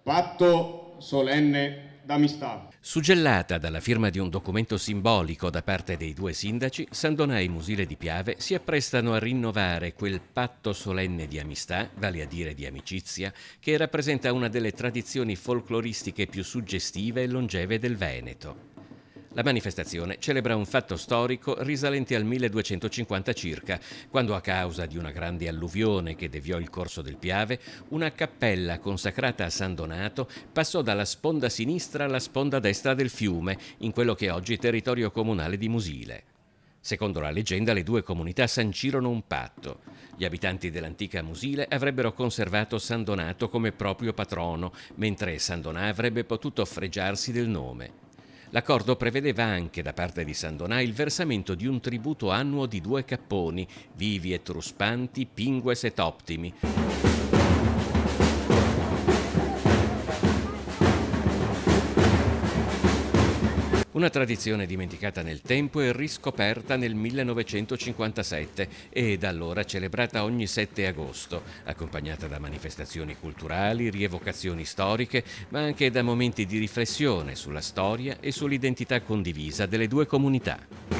Patto solenne d'amistà. Suggellata dalla firma di un documento simbolico da parte dei due sindaci, San Donà e Musile di Piave si apprestano a rinnovare quel patto solenne di amistà, vale a dire di amicizia, che rappresenta una delle tradizioni folcloristiche più suggestive e longeve del Veneto. La manifestazione celebra un fatto storico risalente al 1250 circa, quando a causa di una grande alluvione che deviò il corso del Piave, una cappella consacrata a San Donato passò dalla sponda sinistra alla sponda destra del fiume, in quello che è oggi territorio comunale di Musile. Secondo la leggenda, le due comunità sancirono un patto. Gli abitanti dell'antica Musile avrebbero conservato San Donato come proprio patrono, mentre San Donà avrebbe potuto fregiarsi del nome. L'accordo prevedeva anche da parte di San Donà il versamento di un tributo annuo di 2 capponi, vivi e truspanti, pingues et optimi. Una tradizione dimenticata nel tempo e riscoperta nel 1957 e da allora celebrata ogni 7 agosto, accompagnata da manifestazioni culturali, rievocazioni storiche, ma anche da momenti di riflessione sulla storia e sull'identità condivisa delle due comunità.